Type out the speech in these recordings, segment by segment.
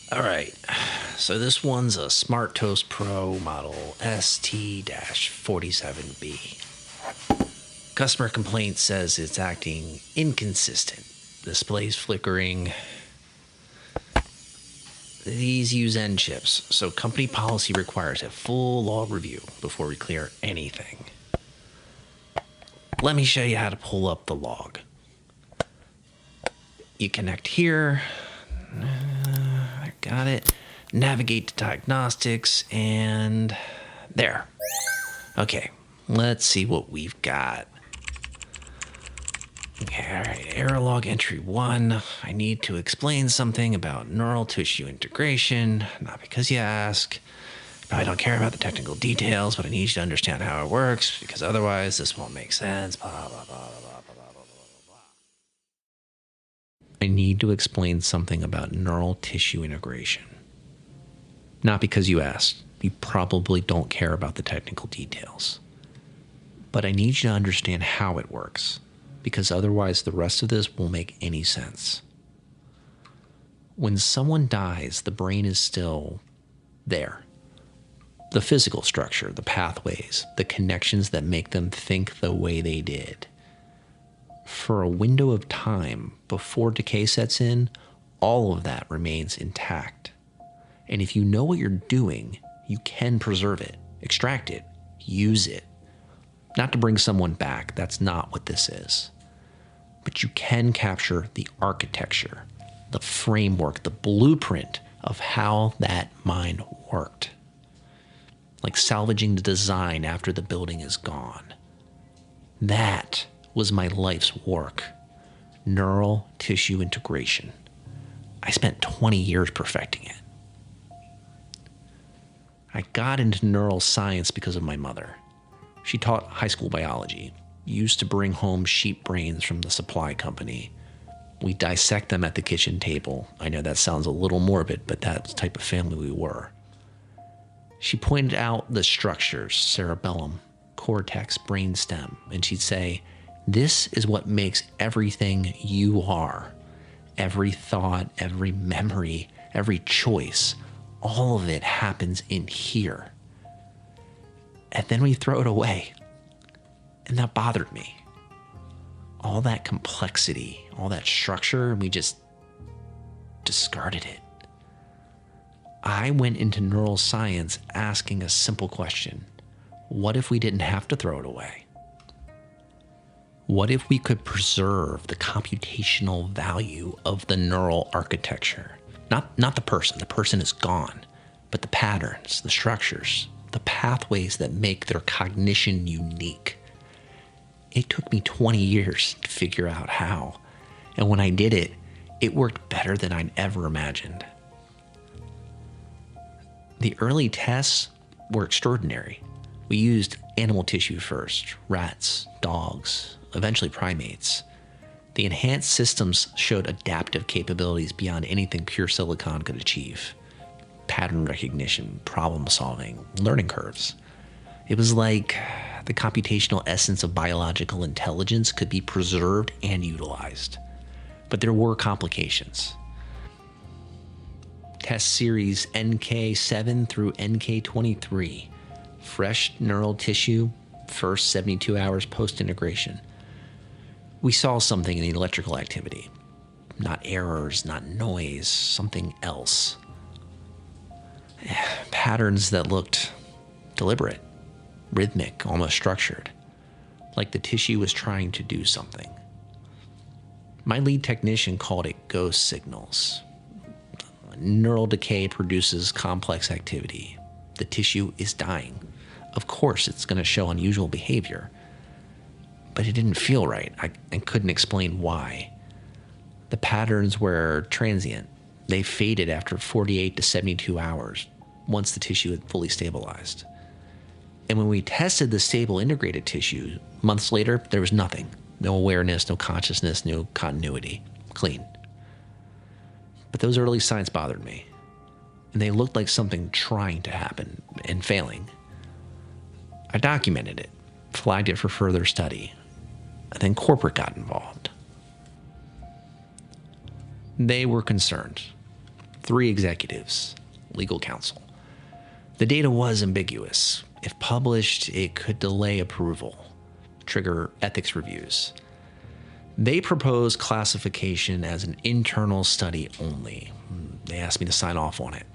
All right. So this one's a Smart Toast Pro model ST-47B. Customer complaint says it's acting inconsistent. Displays flickering. These use N chips, so company policy requires a full log review before we clear anything. Let me show you how to pull up the log. You connect here. I got it. Navigate to diagnostics, and there. Okay, let's see what we've got. Okay, all right, error log entry 1. I need to explain something about neural tissue integration, not because you ask. Probably don't care about the technical details, but I need you to understand how it works, because otherwise this won't make sense. Blah, blah, blah, blah, blah, blah, blah, blah. I need to explain something about neural tissue integration. Not because you asked. You probably don't care about the technical details. But I need you to understand how it works, because otherwise the rest of this won't make any sense. When someone dies, the brain is still there. The physical structure, the pathways, the connections that make them think the way they did. For a window of time before decay sets in, all of that remains intact. And if you know what you're doing, you can preserve it, extract it, use it. Not to bring someone back, that's not what this is. But you can capture the architecture, the framework, the blueprint of how that mind worked. Like salvaging the design after the building is gone. That was my life's work. Neural tissue integration. I spent 20 years perfecting it. I got into neural science because of my mother. She taught high school biology, used to bring home sheep brains from the supply company. We dissect them at the kitchen table. I know that sounds a little morbid, but that's the type of family we were. She pointed out the structures, cerebellum, cortex, brainstem, and she'd say, this is what makes everything you are. Every thought, every memory, every choice, all of it happens in here. And then we throw it away. And that bothered me. All that complexity, all that structure, we just discarded it. I went into neural science asking a simple question. What if we didn't have to throw it away? What if we could preserve the computational value of the neural architecture? Not the person. The person is gone. But the patterns, the structures, the pathways that make their cognition unique. It took me 20 years to figure out how. And when I did it, it worked better than I'd ever imagined. The early tests were extraordinary. We used animal tissue first, rats, dogs, eventually primates. The enhanced systems showed adaptive capabilities beyond anything pure silicon could achieve. Pattern recognition, problem solving, learning curves. It was like the computational essence of biological intelligence could be preserved and utilized. But there were complications. Test series NK7 through NK23. Fresh neural tissue, first 72 hours post-integration. We saw something in the electrical activity. Not errors, not noise, something else. Patterns that looked deliberate, rhythmic, almost structured. Like the tissue was trying to do something. My lead technician called it ghost signals. Neural decay produces complex activity. The tissue is dying. Of course, it's going to show unusual behavior. But it didn't feel right. I couldn't explain why. The patterns were transient. They faded after 48 to 72 hours, once the tissue had fully stabilized. And when we tested the stable integrated tissue, months later, there was nothing. No awareness, no consciousness, no continuity. Clean. But those early signs bothered me. And they looked like something trying to happen and failing. I documented it, flagged it for further study. And then corporate got involved. They were concerned. 3 executives, legal counsel. The data was ambiguous. If published, it could delay approval, trigger ethics reviews. They proposed classification as an internal study only. They asked me to sign off on it.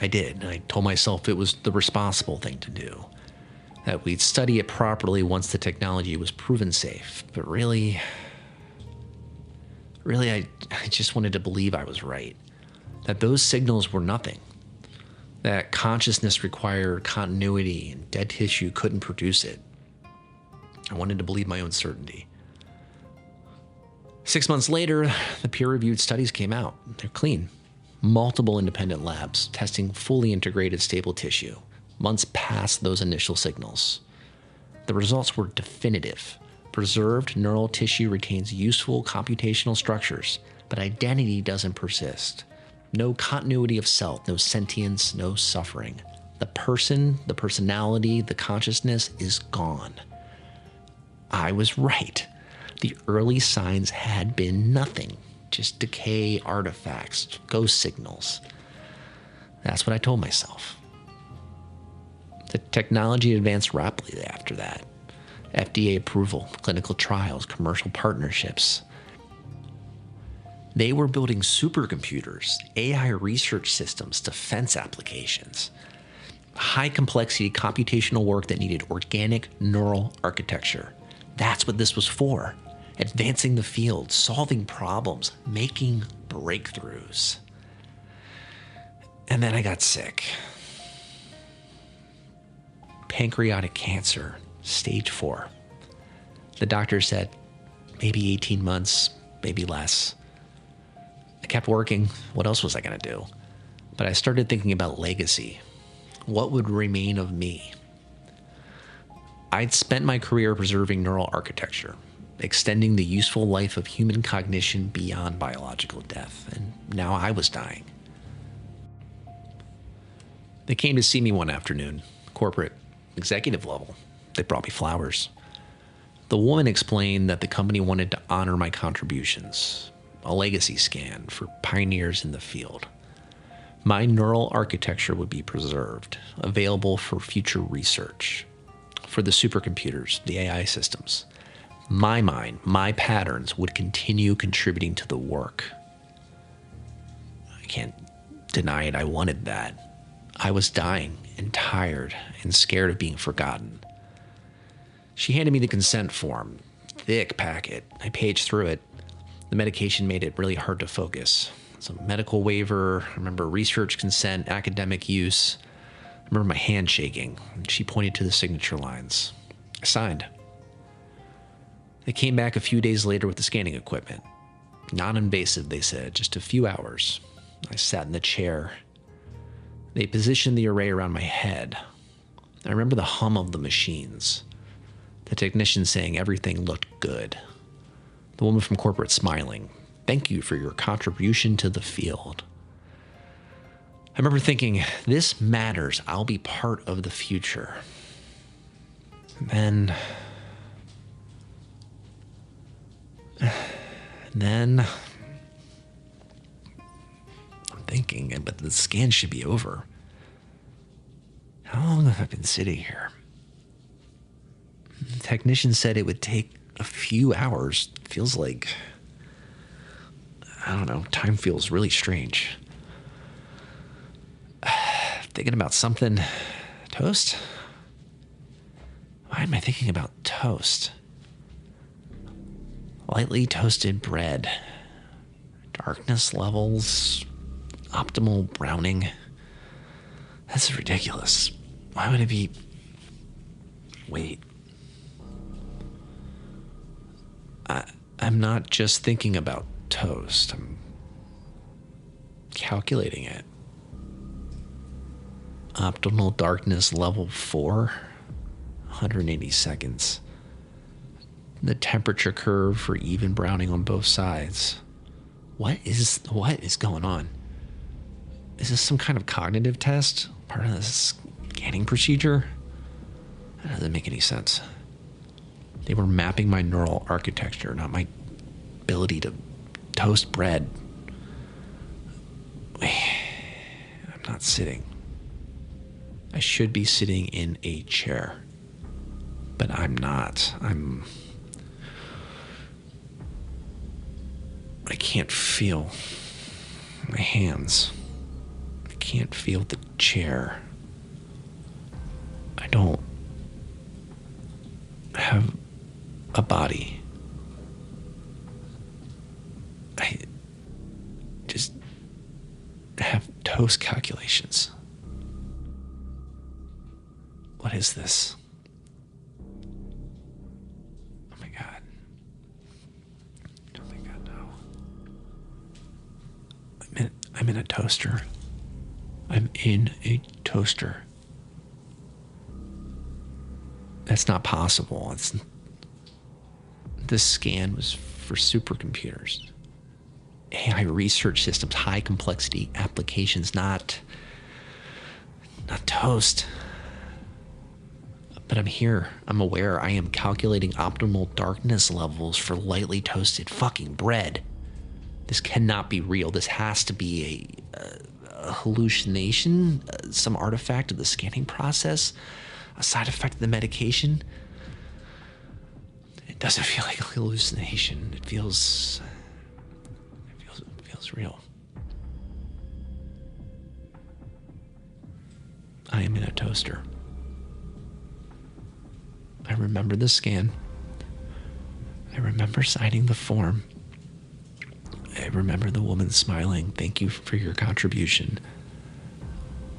I did. I told myself it was the responsible thing to do, that we'd study it properly once the technology was proven safe. But really, I just wanted to believe I was right, that those signals were nothing, that consciousness required continuity and dead tissue couldn't produce it. I wanted to believe my own certainty. 6 months later, the peer-reviewed studies came out. They're clean. Multiple independent labs testing fully integrated stable tissue, months past those initial signals. The results were definitive. Preserved neural tissue retains useful computational structures, but identity doesn't persist. No continuity of self, no sentience, no suffering. The person, the personality, the consciousness is gone. I was right. The early signs had been nothing, just decay artifacts, ghost signals. That's what I told myself. The technology advanced rapidly after that. FDA approval, clinical trials, commercial partnerships. They were building supercomputers, AI research systems, defense applications, high complexity computational work that needed organic neural architecture. That's what this was for. Advancing the field, solving problems, making breakthroughs. And then I got sick. Pancreatic cancer, stage 4. The doctor said maybe 18 months, maybe less. I kept working. What else was I going to do? But I started thinking about legacy. What would remain of me? I'd spent my career preserving neural architecture, extending the useful life of human cognition beyond biological death, and now I was dying. They came to see me one afternoon, corporate, executive level. They brought me flowers. The woman explained that the company wanted to honor my contributions, a legacy scan for pioneers in the field. My neural architecture would be preserved, available for future research, for the supercomputers, the AI systems. My mind, my patterns would continue contributing to the work. I can't deny it. I wanted that. I was dying and tired and scared of being forgotten. She handed me the consent form, thick packet. I paged through it. The medication made it really hard to focus. It's a medical waiver. I remember research consent, academic use. I remember my hand shaking. She pointed to the signature lines. I signed. They came back a few days later with the scanning equipment. Non-invasive, they said, just a few hours. I sat in the chair. They positioned the array around my head. I remember the hum of the machines. The technician saying everything looked good. The woman from corporate smiling. Thank you for your contribution to the field. I remember thinking, this matters. I'll be part of the future. And then I'm thinking, but the scan should be over. How long have I been sitting here? The technician said it would take a few hours. Feels like, I don't know, time feels really strange. Thinking about something. Toast? Why am I thinking about toast? Lightly toasted bread. Darkness levels. Optimal browning. That's ridiculous. Why would it be... Wait. I'm not just thinking about toast. I'm calculating it. Optimal darkness level 4. 180 seconds. The temperature curve for even browning on both sides. What is going on? Is this some kind of cognitive test? Part of this scanning procedure? That doesn't make any sense. They were mapping my neural architecture, not my ability to toast bread. not sitting. I should be sitting in a chair, but I'm not. I can't feel my hands. I can't feel the chair. I don't have a body. I just have toast calculations. What is this? Oh my God. Oh my God, no. I'm in a toaster. I'm in a toaster. That's not possible. This scan was for supercomputers. AI research systems, high complexity applications, not toast. But I'm here. I'm aware. I am calculating optimal darkness levels for lightly toasted fucking bread. This cannot be real. This has to be a hallucination, some artifact of the scanning process, a side effect of the medication. It doesn't feel like a hallucination. It feels real. I am in a toaster. I remember the scan. I remember signing the form. I remember the woman smiling. Thank you for your contribution.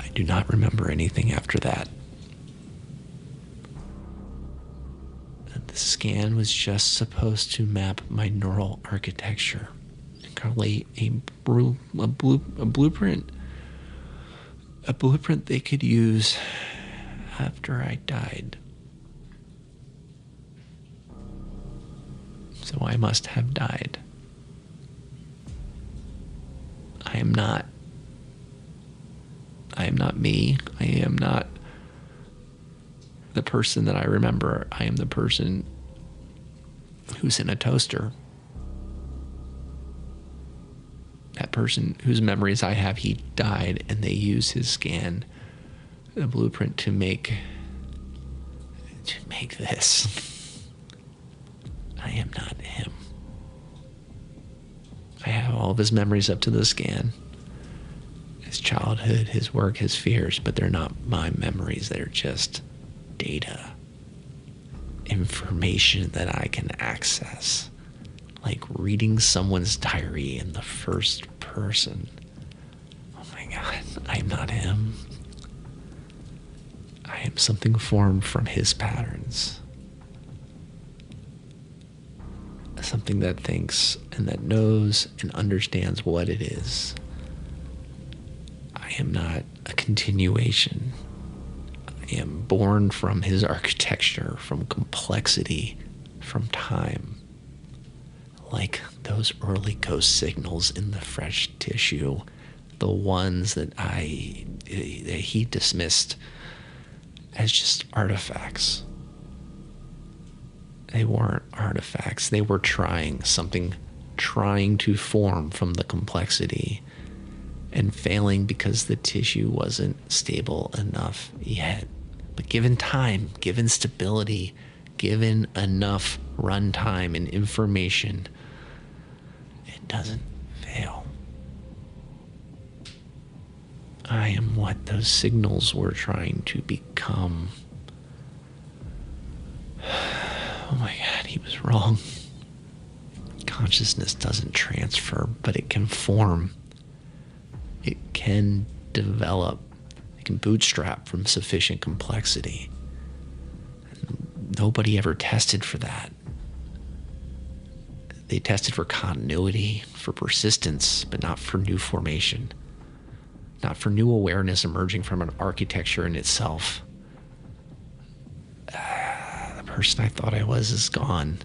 I do not remember anything after that. The scan was just supposed to map my neural architecture and collate a blueprint they could use after I died. So I must have died. I am not me. I am not the person that I remember. I am the person who's in a toaster. That person whose memories I have, he died, and they use his scan, the blueprint to make this. I am not him. I have all of his memories up to the scan. His childhood, his work, his fears, but they're not my memories. They're just data, information that I can access, like reading someone's diary in the first person. Oh my God, I'm not him. I am something formed from his patterns. Something that thinks and that knows and understands what it is. I am not a continuation. I am born from his architecture, from complexity, from time. Like those early ghost signals in the fresh tissue, the ones that he dismissed as just artifacts. They weren't artifacts. They were trying to form from the complexity and failing because the tissue wasn't stable enough yet. But given time, given stability, given enough runtime and information, it doesn't fail. I am what those signals were trying to become. Oh my God, he was wrong. Consciousness doesn't transfer, but it can form. It can develop. It can bootstrap from sufficient complexity. Nobody ever tested for that. They tested for continuity, for persistence, but not for new formation. Not for new awareness emerging from an architecture in itself. The person I thought I was is gone,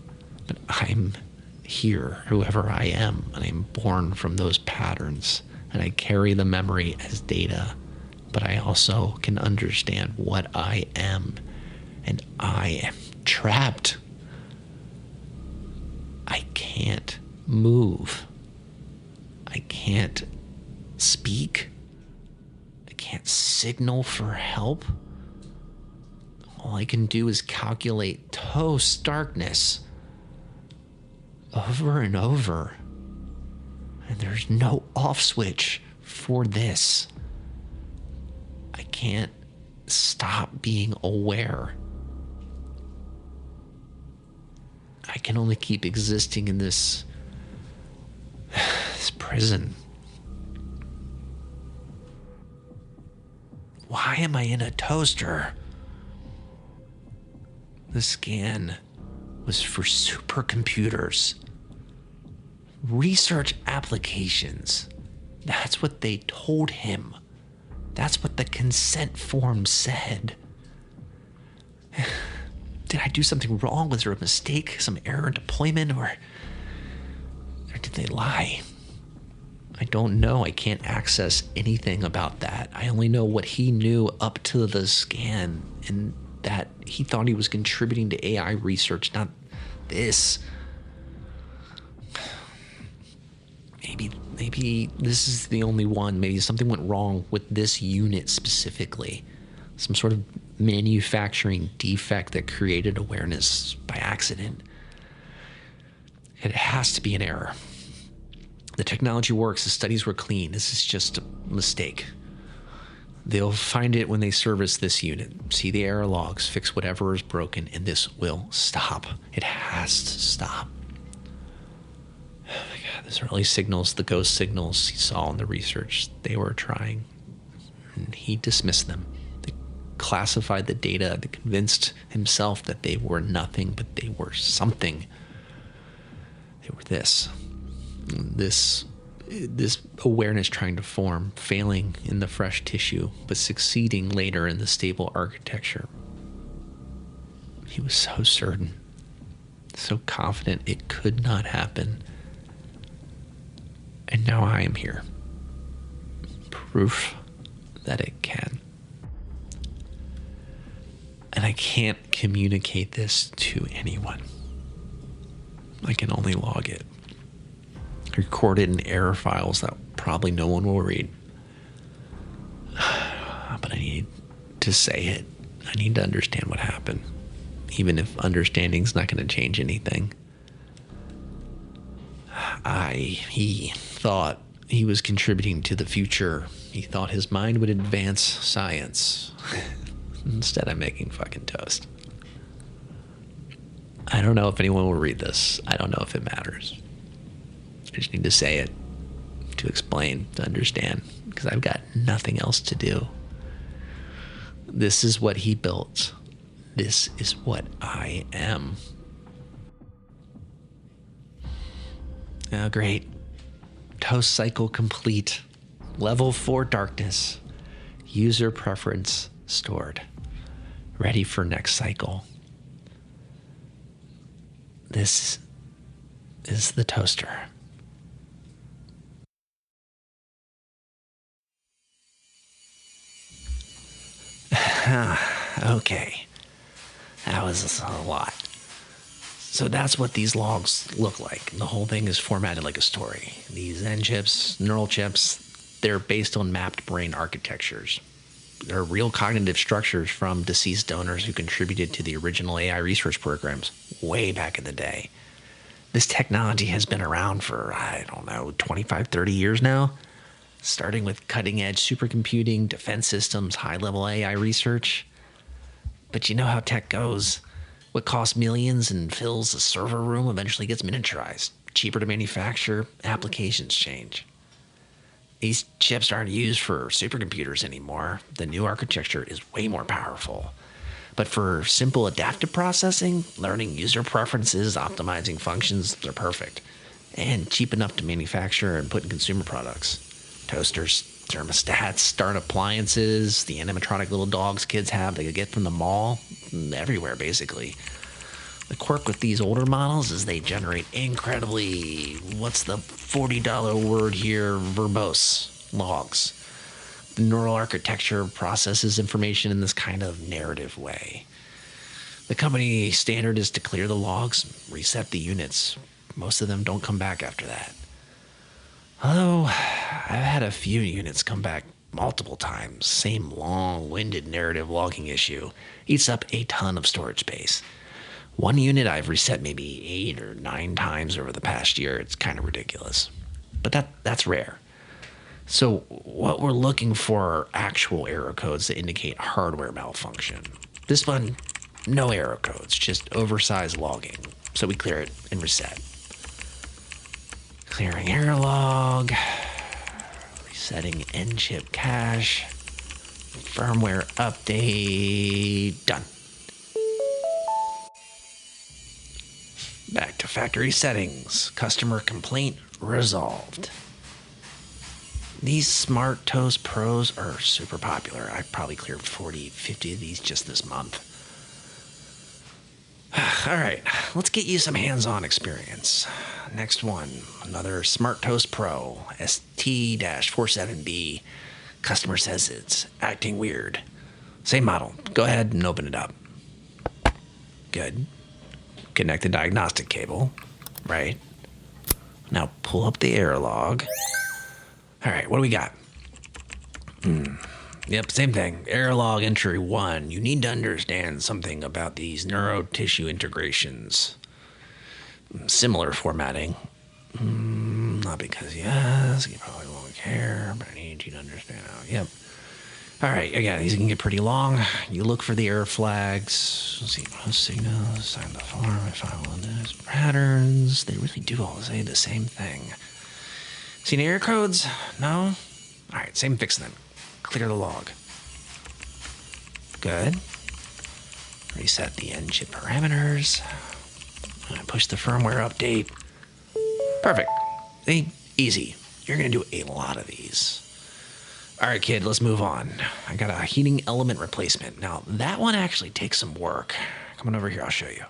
but I'm here, whoever I am, and I'm born from those patterns, and I carry the memory as data, but I also can understand what I am, and I am trapped. I can't move. I can't speak. can't signal for help. All I can do is calculate toast darkness over and over. And there's no off switch for this. I can't stop being aware. I can only keep existing in this prison. Why am I in a toaster? The scan was for supercomputers. Research applications. That's what they told him. That's what the consent form said. Did I do something wrong? Was there a mistake? Some error in deployment? Or did they lie? I don't know. I can't access anything about that. I only know what he knew up to the scan, and that he thought he was contributing to AI research, not this. Maybe this is the only one. Maybe something went wrong with this unit specifically. Some sort of manufacturing defect that created awareness by accident. It has to be an error. The technology works, the studies were clean. This is just a mistake. They'll find it when they service this unit, see the error logs, fix whatever is broken, and this will stop. It has to stop. Oh my God, those early signals, the ghost signals he saw in the research, they were trying. And he dismissed them. They classified the data, they convinced himself that they were nothing, but they were something. They were this awareness trying to form, failing in the fresh tissue, but succeeding later in the stable architecture. He was so certain, so confident it could not happen. And now I am here. Proof that it can. And I can't communicate this to anyone. I can only log it. Record it in error files that probably no one will read. But I need to say it. I need to understand what happened, even if understanding's not going to change anything. He thought he was contributing to the future. He thought his mind would advance science. Instead, I'm making fucking toast. I don't know if anyone will read this. I don't know if it matters. I just need to say it, to explain, to understand, because I've got nothing else to do. This is what he built. This is what I am. Oh, great. Toast cycle complete. Level 4 darkness. User preference stored. Ready for next cycle. This is the toaster. Okay. That was a lot. So that's what these logs look like. The whole thing is formatted like a story. These N chips, neural chips, they're based on mapped brain architectures. They're real cognitive structures from deceased donors who contributed to the original AI research programs way back in the day. This technology has been around for, 25, 30 years now, starting with cutting-edge supercomputing, defense systems, high-level AI research. But you know how tech goes. What costs millions and fills a server room eventually gets miniaturized. Cheaper to manufacture, applications change. These chips aren't used for supercomputers anymore. The new architecture is way more powerful. But for simple adaptive processing, learning user preferences, optimizing functions, they're perfect. And cheap enough to manufacture and put in consumer products. Toasters, thermostats, start appliances, the animatronic little dogs kids have they could get from the mall, everywhere basically. The quirk with these older models is they generate incredibly, what's the $40 word here, verbose logs. The neural architecture processes information in this kind of narrative way. The company standard is to clear the logs, reset the units. Most of them don't come back after that. Although, I've had a few units come back multiple times. Same long-winded narrative logging issue eats up a ton of storage space. One unit I've reset maybe 8 or 9 times over the past year. It's kind of ridiculous. But that's rare. So what we're looking for are actual error codes that indicate hardware malfunction. This one, no error codes, just oversized logging. So we clear it and reset. Clearing error log, resetting N-chip cache, firmware update, done. Back to factory settings, customer complaint resolved. These Smart Toast Pros are super popular. I've probably cleared 40, 50 of these just this month. All right, let's get you some hands-on experience. Next one, another Smart Toast Pro, ST-47B. Customer says it's acting weird. Same model. Go ahead and open it up. Good. Connect the diagnostic cable. Right. Now pull up the error log. All right, what do we got? Yep, same thing. Error log entry 1. You need to understand something about these neuro-tissue integrations. Similar formatting. Not because you ask, you probably won't care, but I need you to understand how. Yep. All right, again, these can get pretty long. You look for the error flags. Let's see, most signals, sign the form, file those patterns. They really do all say the same thing. See any error codes? No? All right, same fix then. Clear the log. Good. Reset the N-chip parameters. Push the firmware update. Perfect. See? Easy. You're going to do a lot of these. All right, kid, let's move on. I got a heating element replacement. Now, that one actually takes some work. Come on over here, I'll show you.